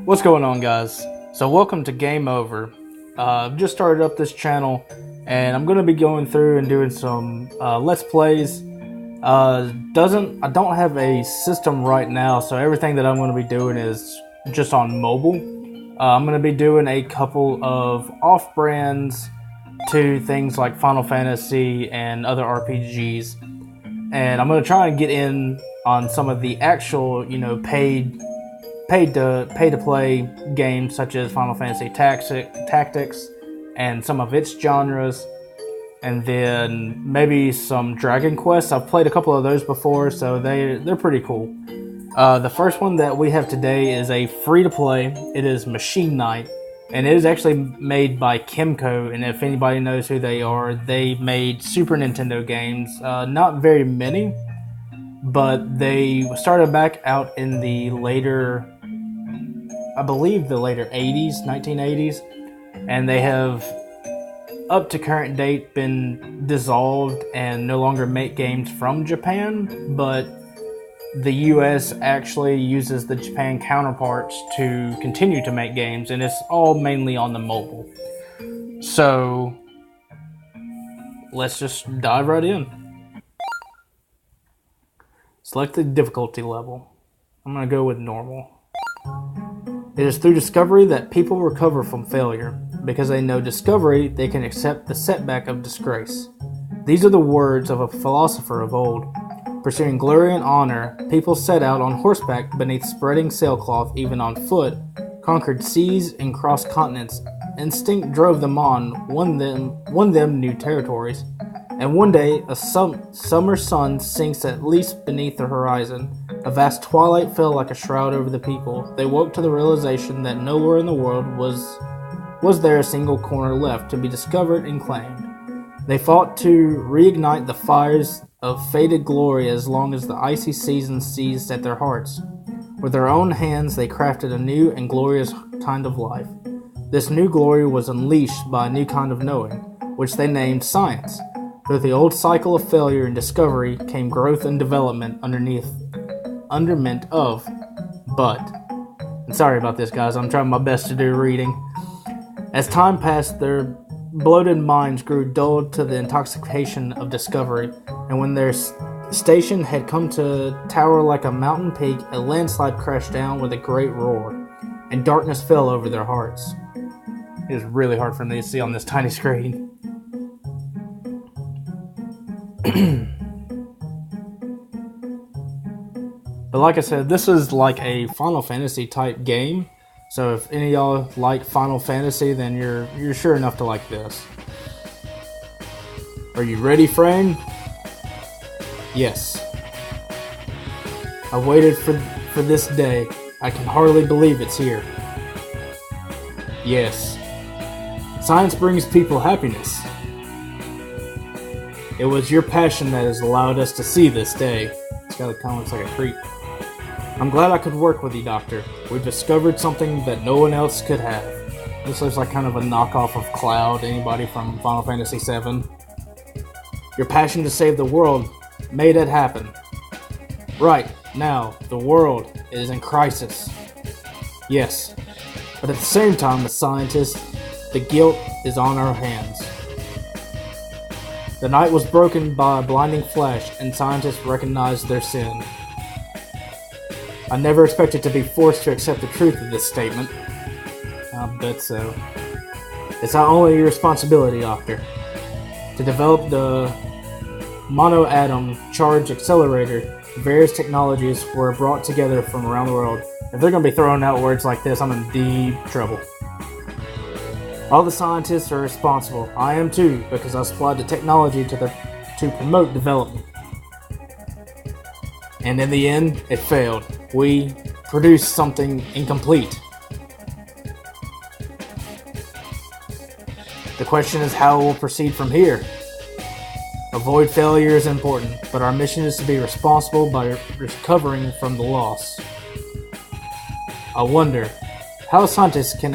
What's going on, guys? So welcome to Game Over. I've just started up this channel and I'm going to be going through and doing some Let's Plays. I don't have a system right now, so everything that I'm going to be doing is just on mobile. I'm going to be doing a couple of off-brands to things like Final Fantasy and other RPGs. And I'm going to try and get in on some of the actual, pay to play games such as Final Fantasy Tactics and some of its genres, and then maybe some Dragon Quest. I've played a couple of those before, so they're pretty cool. The first one that we have today is a free to play. It is Machine Knight, and it is actually made by Kemco. And if anybody knows who they are, they made Super Nintendo games. Not very many, but they started back out in the later, I believe the later 80s, 1980s, and they have, up to current date, been dissolved and no longer make games from Japan, but the US actually uses the Japan counterparts to continue to make games, and it's all mainly on the mobile. So, let's just dive right in. Select the difficulty level. I'm going to go with normal. It is through discovery that people recover from failure. Because they know discovery, they can accept the setback of disgrace. These are the words of a philosopher of old. Pursuing glory and honor, people set out on horseback beneath spreading sailcloth, even on foot, conquered seas and crossed continents. Instinct drove them on, won them new territories. And one day, a summer sun sinks at least beneath the horizon. A vast twilight fell like a shroud over the people. They woke to the realization that nowhere in the world was there a single corner left to be discovered and claimed. They fought to reignite the fires of faded glory as long as the icy season seized at their hearts. With their own hands, they crafted a new and glorious kind of life. This new glory was unleashed by a new kind of knowing, which they named science. Through the old cycle of failure and discovery came growth and development underment of but. And sorry about this, guys. I'm trying my best to do reading. As time passed, their bloated minds grew dulled to the intoxication of discovery, and when their station had come to tower like a mountain peak, a landslide crashed down with a great roar, and darkness fell over their hearts. It was really hard for me to see on this tiny screen. But like I said, this is like a Final Fantasy type game. So if any of y'all like Final Fantasy, then you're sure enough to like this. Are you ready, friend? Yes. I waited for this day. I can hardly believe it's here. Yes. Science brings people happiness. It was your passion that has allowed us to see this day. This guy kind of looks like a creep. I'm glad I could work with you, Doctor. We've discovered something that no one else could have. This looks like kind of a knockoff of Cloud, anybody from Final Fantasy VII. Your passion to save the world made it happen. Right, now, the world is in crisis. Yes, but at the same time, the scientists, the guilt is on our hands. The night was broken by a blinding flash, and scientists recognized their sin. I never expected to be forced to accept the truth of this statement. I bet so. It's not only your responsibility, Doctor. To develop the monoatom charge accelerator, various technologies were brought together from around the world. If they're going to be throwing out words like this, I'm in deep trouble. All the scientists are responsible. I am too, because I supplied the technology to promote development. And in the end, it failed. We produced something incomplete. The question is how we'll proceed from here. Avoid failure is important, but our mission is to be responsible by recovering from the loss. I wonder how scientists can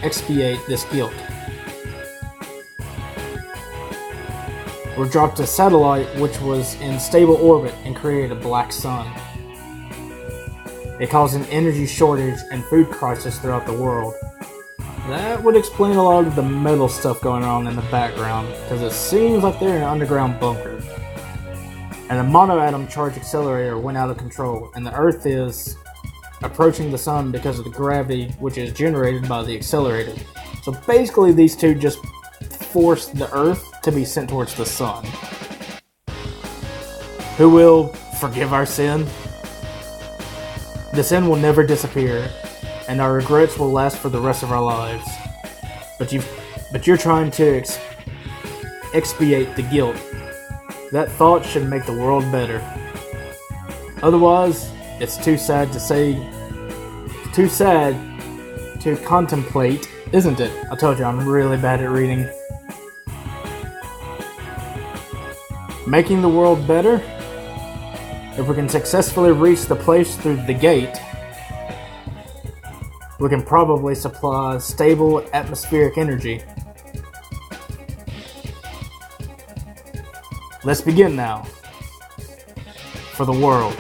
expiate this guilt. Or dropped a satellite which was in stable orbit and created a black sun. It caused an energy shortage and food crisis throughout the world. That would explain a lot of the metal stuff going on in the background, because it seems like they're in an underground bunker. And a monoatom charge accelerator went out of control, and the Earth is approaching the sun because of the gravity which is generated by the accelerator. So basically these two just force the Earth to be sent towards the sun. Who will forgive our sin? The sin will never disappear, and our regrets will last for the rest of our lives. But you're trying to expiate the guilt. That thought should make the world better. Otherwise, it's too sad to contemplate, isn't it? I told you I'm really bad at reading. Making the world better? If we can successfully reach the place through the gate, we can probably supply stable atmospheric energy. Let's begin now. For the world.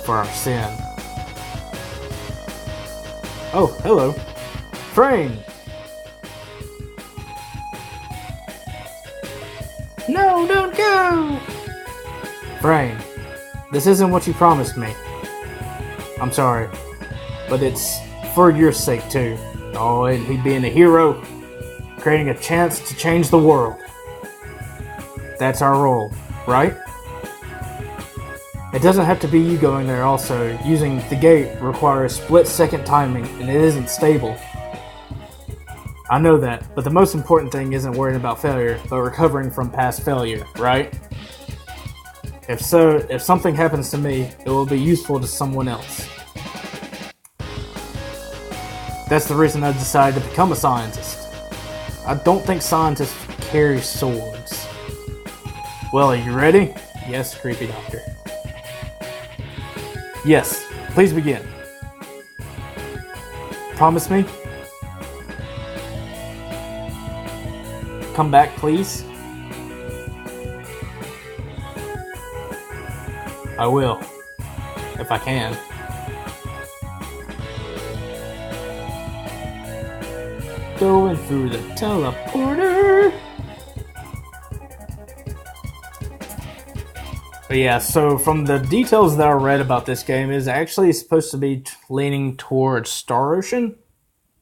For our sin. Oh, hello. Frame! No, don't go! Frame, this isn't what you promised me. I'm sorry, but it's for your sake too. Oh, and he being a hero, creating a chance to change the world. That's our role, right? It doesn't have to be you going there also. Using the gate requires split-second timing, and it isn't stable. I know that, but the most important thing isn't worrying about failure, but recovering from past failure, right? If so, if something happens to me, it will be useful to someone else. That's the reason I decided to become a scientist. I don't think scientists carry swords. Well, are you ready? Yes, creepy doctor. Yes, please begin. Promise me? Come back, please. I will, if I can. Going through the teleporter. But yeah, so from the details that I read about this game, is actually supposed to be leaning towards Star Ocean.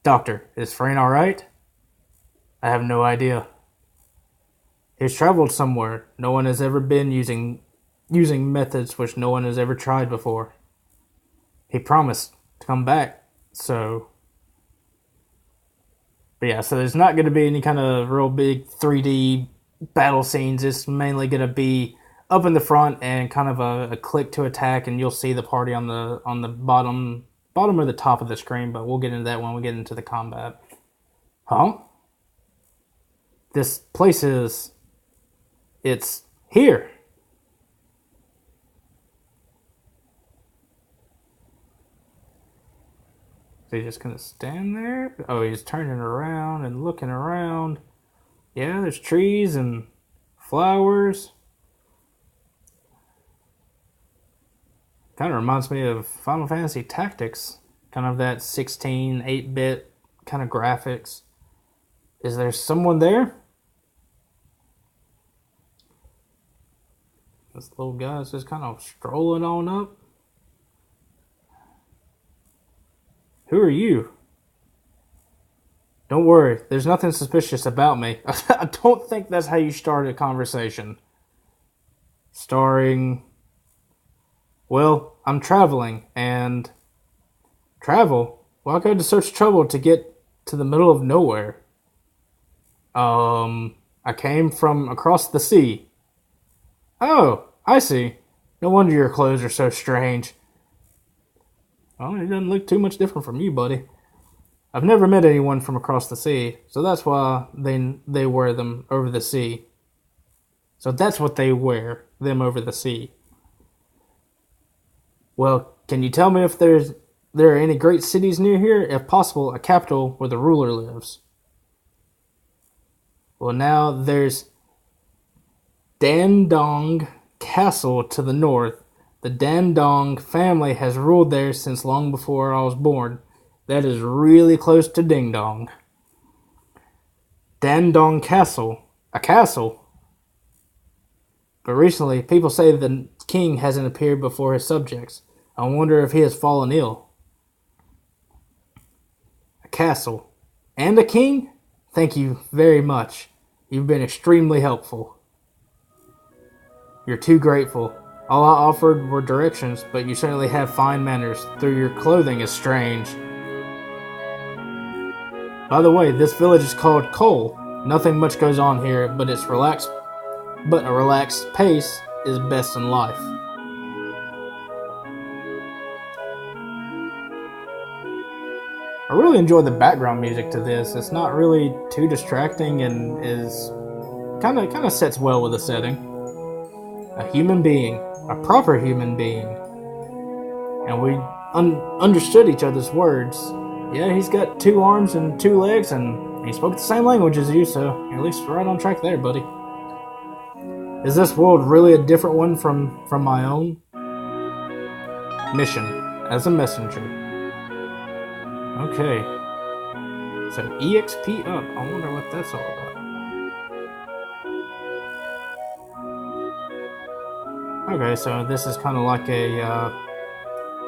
Doctor, is Frayne alright? I have no idea. He's traveled somewhere. No one has ever been using methods which no one has ever tried before. He promised to come back, so... But yeah, so there's not going to be any kind of real big 3D battle scenes. It's mainly going to be up in the front and kind of a click to attack, and you'll see the party on the bottom or the top of the screen, but we'll get into that when we get into the combat. Huh? This place is... It's here. So he's just gonna stand there? Oh, he's turning around and looking around. Yeah, there's trees and flowers. Kind of reminds me of Final Fantasy Tactics. Kind of that 16, 8-bit kind of graphics. Is there someone there? This little guy's just kind of strolling on up. Who are you? Don't worry, there's nothing suspicious about me. I don't think that's how you start a conversation. Starring... Well, I'm traveling, and... Travel? Well, I go to such trouble to get to the middle of nowhere. I came from across the sea. Oh, I see. No wonder your clothes are so strange. Well, it doesn't look too much different from you, buddy. I've never met anyone from across the sea, so that's why they wear them over the sea. So that's what they wear, them over the sea. Well, can you tell me if there are any great cities near here? If possible, a capital where the ruler lives. Well, now there's Dandong Castle to the north. The Dandong family has ruled there since long before I was born. That is really close to Ding Dong. Dandong Castle. A castle? But recently, people say the king hasn't appeared before his subjects. I wonder if he has fallen ill. A castle. And a king? Thank you very much. You've been extremely helpful. You're too grateful. All I offered were directions, but you certainly have fine manners, though your clothing is strange. By the way, this village is called Cole. Nothing much goes on here, but a relaxed pace is best in life. I really enjoy the background music to this. It's not really too distracting and is kind of sets well with the setting. A human being, a proper human being, and we understood each other's words. Yeah, he's got 2 arms and 2 legs, and he spoke the same language as you, so at least right on track there, buddy. Is this world really a different one from my own? Mission as a messenger. Okay. So EXP up. I wonder what that's all about. Okay, so this is kind of like a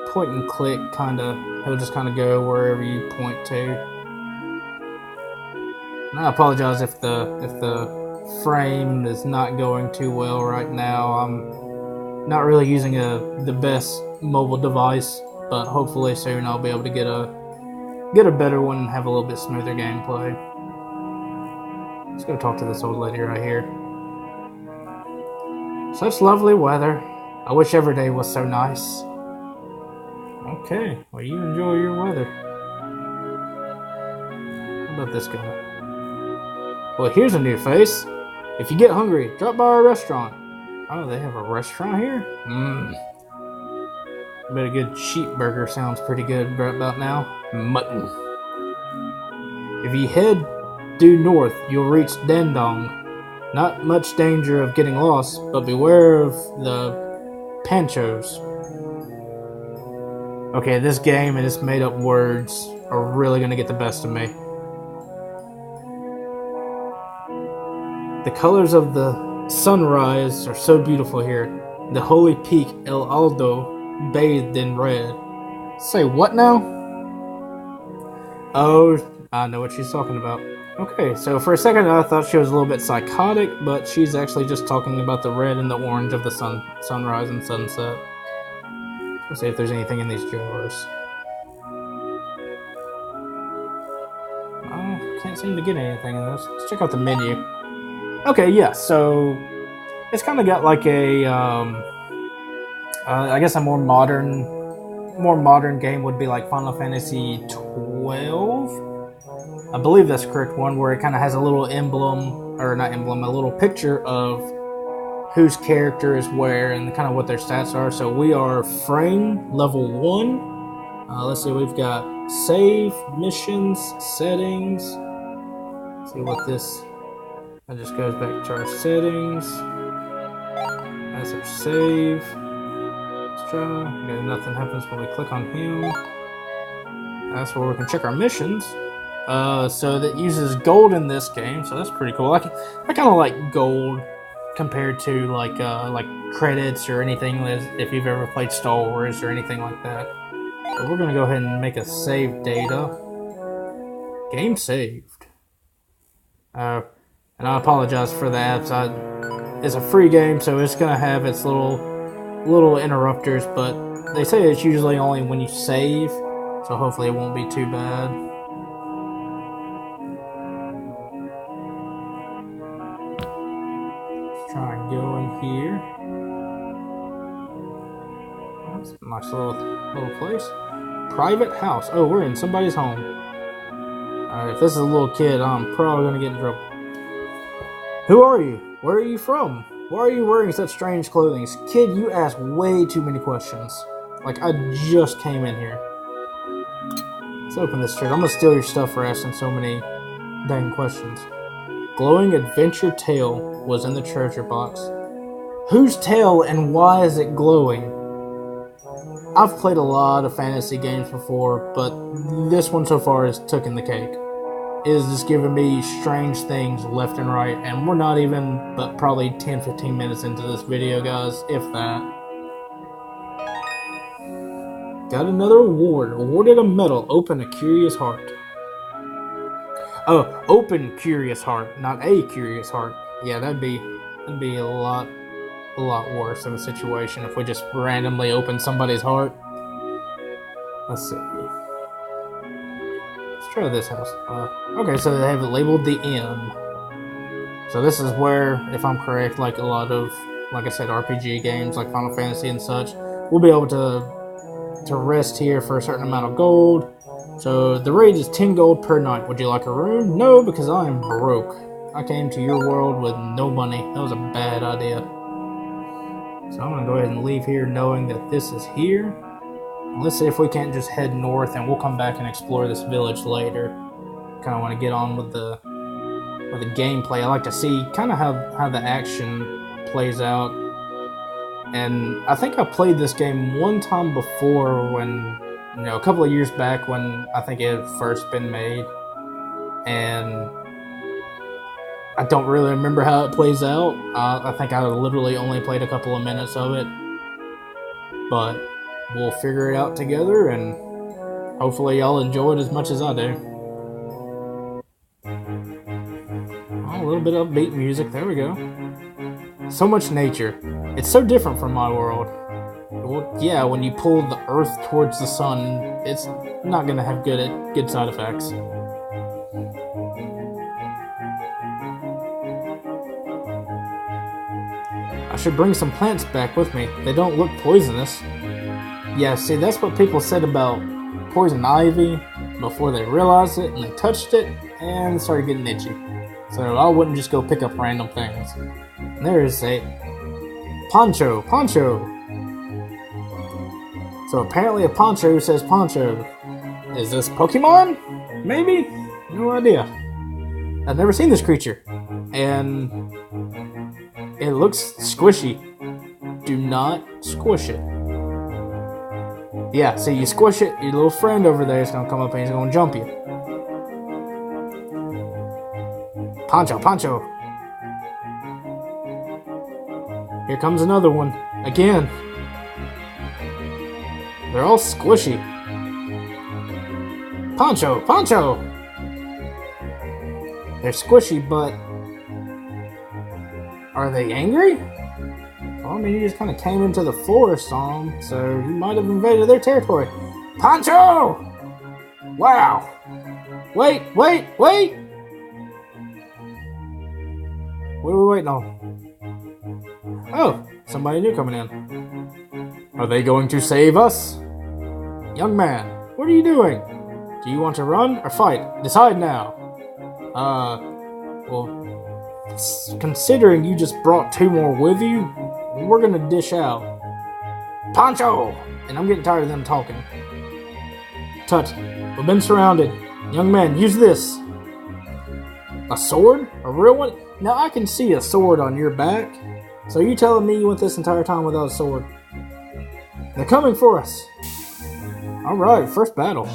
point and click kind of. He'll just kind of go wherever you point to. And I apologize if the frame is not going too well right now. I'm not really using the best mobile device, but hopefully soon I'll be able to get a better one and have a little bit smoother gameplay. Let's go talk to this old lady right here. Such lovely weather. I wish every day was so nice. Okay, well, you enjoy your weather. How about this guy? Well, here's a new face. If you get hungry, drop by our restaurant. Oh, they have a restaurant here? I bet a good sheep burger sounds pretty good right about now. Mutton. If you head due north, you'll reach Dandong. Not much danger of getting lost, but beware of the panchos. Okay, this game and its made up words are really going to get the best of me. The colors of the sunrise are so beautiful here. The holy peak El Aldo bathed in red. Say what now? Oh, I know what she's talking about. Okay, so for a second I thought she was a little bit psychotic, but she's actually just talking about the red and the orange of the sunrise and sunset. Let's see if there's anything in these jars. I can't seem to get anything in this. Let's check out the menu. Okay, yeah, so it's kind of got like a, I guess a more modern game would be like Final Fantasy 12. I believe that's the correct one, where it kind of has a little emblem, or not emblem, a little picture of whose character is where and kind of what their stats are. So we are Frame, level 1. Let's see, we've got save, missions, settings. Let's see what this, that just goes back to our settings. That's our save. Let's try, okay, nothing happens when we click on him. That's where we can check our missions. So that uses gold in this game, so that's pretty cool. I kind of like gold compared to like credits or anything, if you've ever played Star Wars or anything like that. But we're gonna go ahead and make a save data. Game saved. And I apologize for the apps. It's a free game, so it's gonna have its little interrupters, but they say it's usually only when you save, so hopefully it won't be too bad. Try and go in here. That's a nice little place. Private house. Oh, we're in somebody's home. Alright, if this is a little kid, I'm probably gonna get in trouble. Who are you? Where are you from? Why are you wearing such strange clothing? Kid, you ask way too many questions. Like, I just came in here. Let's open this shirt. I'm gonna steal your stuff for asking so many dang questions. Glowing adventure tale was in the treasure box. Whose tale and why is it glowing? I've played a lot of fantasy games before, but this one so far is taking the cake. It is just giving me strange things left and right, and we're not even but probably 10-15 minutes into this video, guys, if that. Got another award. Awarded a medal. Open a curious heart. Oh, open curious heart, not a curious heart. Yeah, that'd be a lot worse of a situation if we just randomly open somebody's heart. Let's see. Let's try this house. Okay, so they have it labeled the inn. So this is where, if I'm correct, like a lot of, like I said, RPG games like Final Fantasy and such, we'll be able to rest here for a certain amount of gold. So the rate is 10 gold per night. Would you like a room? No, because I am broke. I came to your world with no money. That was a bad idea. So I'm going to go ahead and leave here knowing that this is here. Let's see if we can't just head north and we'll come back and explore this village later. Kind of want to get on with the gameplay. I like to see kind of how the action plays out. And I think I played this game one time before when, you know, a couple of years back when I think it had first been made. And I don't really remember how it plays out. I think I literally only played a couple of minutes of it. But we'll figure it out together, and hopefully y'all enjoy it as much as I do. Oh, a little bit of upbeat music. There we go. So much nature. It's so different from my world. Well, yeah, when you pull the earth towards the sun, it's not going to have good side effects. I should bring some plants back with me. They don't look poisonous. Yeah, see, that's what people said about poison ivy before they realized it and they touched it and started getting itchy. So I wouldn't just go pick up random things. And there is a poncho. So apparently a poncho says poncho. Is this Pokemon? Maybe? No idea. I've never seen this creature. And it looks squishy. Do not squish it. Yeah, so you squish it, your little friend over there is going to come up and he's going to jump you. Poncho. Here comes another one. Again. They're all squishy. Poncho. They're squishy, but are they angry? Well, I mean, you just kind of came into the forest on them, so you might have invaded their territory. Poncho! Wow! Wait! What are we waiting on? Oh, somebody new coming in. Are they going to save us? Young man, what are you doing? Do you want to run or fight? Decide now. Well, considering you just brought 2 more with you, we're gonna dish out. Poncho! And I'm getting tired of them talking. Tut, we've been surrounded. Young man, use this. A sword? A real one? Now I can see a sword on your back. So you telling me you went this entire time without a sword? They're coming for us. Alright, first battle.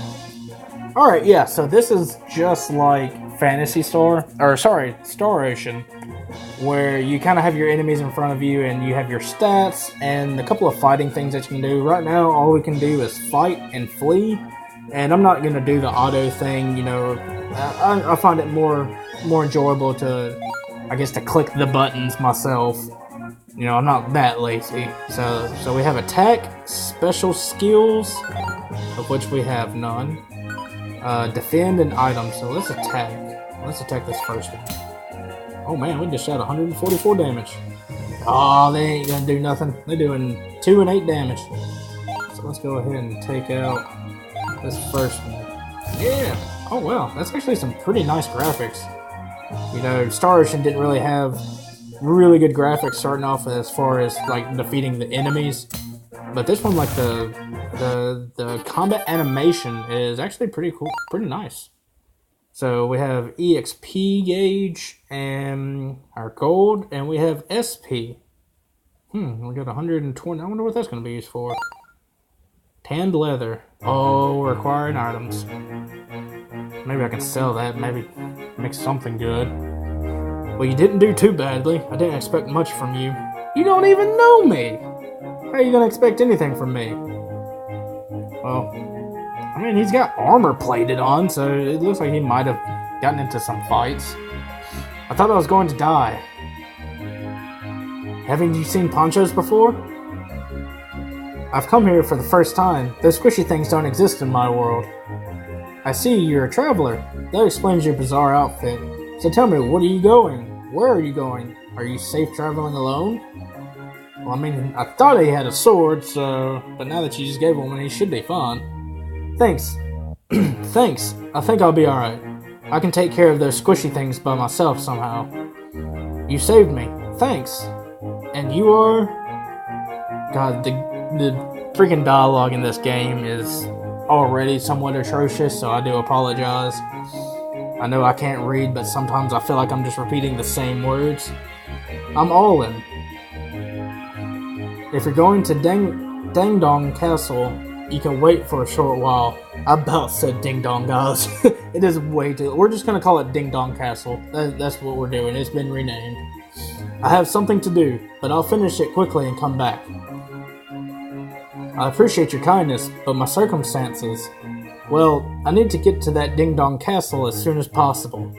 Alright, yeah, so this is just like Phantasy Star Ocean, where you kind of have your enemies in front of you and you have your stats and a couple of fighting things that you can do. Right now, all we can do is fight and flee, and I'm not going to do the auto thing, you know. I find it more enjoyable to, I guess, to click the buttons myself. You know, I'm not that lazy. So we have attack, special skills, of which we have none. Defend and items. So let's attack. Let's attack this first one. Oh man, we just shot 144 damage. Oh, they ain't gonna do nothing. They're doing 2 and 8 damage. So let's go ahead and take out this first one. Yeah. Oh wow, that's actually some pretty nice graphics. You know, Star Ocean didn't really have really good graphics starting off as far as like defeating the enemies, but this one, like the combat animation is actually pretty cool, pretty nice. So we have EXP gauge and our gold, and we have SP. We got 120. I wonder what that's going to be used for. Tanned leather. Oh, required items. Maybe I can sell that. Maybe make something good. Well, you didn't do too badly. I didn't expect much from you. You don't even know me! How are you gonna expect anything from me? Well, I mean, he's got armor plated on, so it looks like he might have gotten into some fights. I thought I was going to die. Haven't you seen ponchos before? I've come here for the first time. Those squishy things don't exist in my world. I see you're a traveler. That explains your bizarre outfit. So tell me, what are you going? Where are you going? Are you safe traveling alone? Well, I mean, I thought he had a sword, so... But now that you just gave him one, he should be fine. Thanks. Thanks. I think I'll be alright. I can take care of those squishy things by myself somehow. You saved me. Thanks. And you are... God, the freaking dialogue in this game is already somewhat atrocious, so I do apologize. I know I can't read, but sometimes I feel like I'm just repeating the same words. I'm all in. If you're going to Ding Dong Castle, you can wait for a short while. I about said Ding Dong, guys. It is way too... We're just going to call it Ding Dong Castle. That's what we're doing. It's been renamed. I have something to do, but I'll finish it quickly and come back. I appreciate your kindness, but my circumstances... Well, I need to get to that Ding Dong Castle as soon as possible.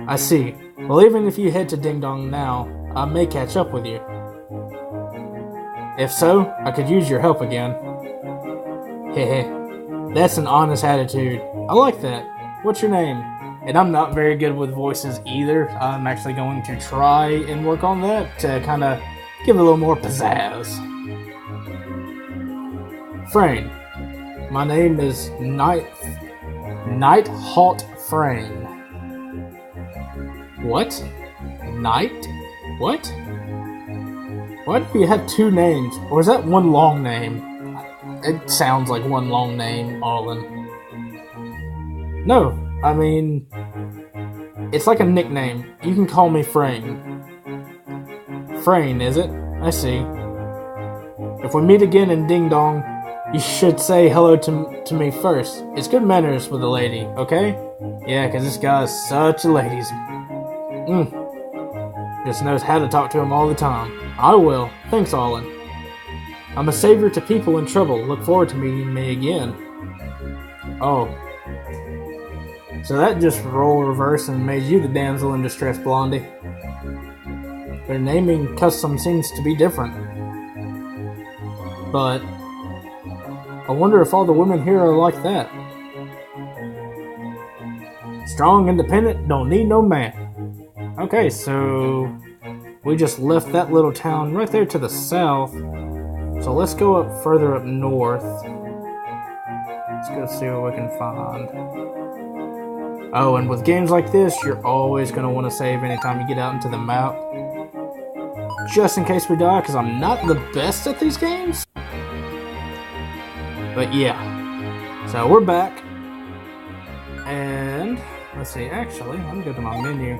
I see. Well, even if you head to Ding Dong now, I may catch up with you. If so, I could use your help again. Hehe. That's an honest attitude. I like that. What's your name? And I'm not very good with voices either. I'm actually going to try and work on that to kind of give it a little more pizzazz. Frayne. My name is Nighthawk Frayne. What? Night? What? Why do you have two names? Or is that one long name? It sounds like one long name, Arlen. No, I mean... It's like a nickname. You can call me Frayne. Frayne, is it? I see. If we meet again in Ding Dong, you should say hello to me first. It's good manners with a lady, okay? Yeah, because this guy is such a ladies. Just knows how to talk to him all the time. I will. Thanks, Arlen. I'm a savior to people in trouble. Look forward to meeting me again. Oh. So that just role reversed and made you the damsel in distress, Blondie. Their naming custom seems to be different. But I wonder if all the women here are like that. Strong, independent, don't need no man. Okay, so we just left that little town right there to the south. So let's go up further up north. Let's go see what we can find. Oh, and with games like this, you're always going to want to save anytime you get out into the map. Just in case we die, because I'm not the best at these games. But yeah, so we're back, and let's see, actually, let me go to my menu.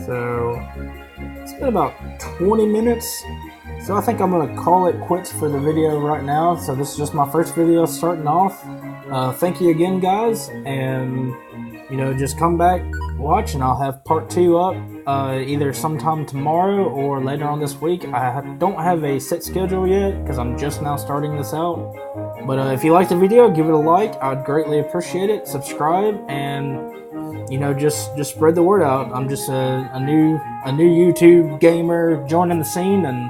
So, it's been about 20 minutes, so I think I'm going to call it quits for the video right now. So this is just my first video starting off. Thank you again, guys, and, you know, just come back, watch, and I'll have part 2 up either sometime tomorrow or later on this week. I don't have a set schedule yet because I'm just now starting this out. But if you liked the video, give it a like. I'd greatly appreciate it. Subscribe and, you know, just spread the word out. I'm just a new YouTube gamer joining the scene, and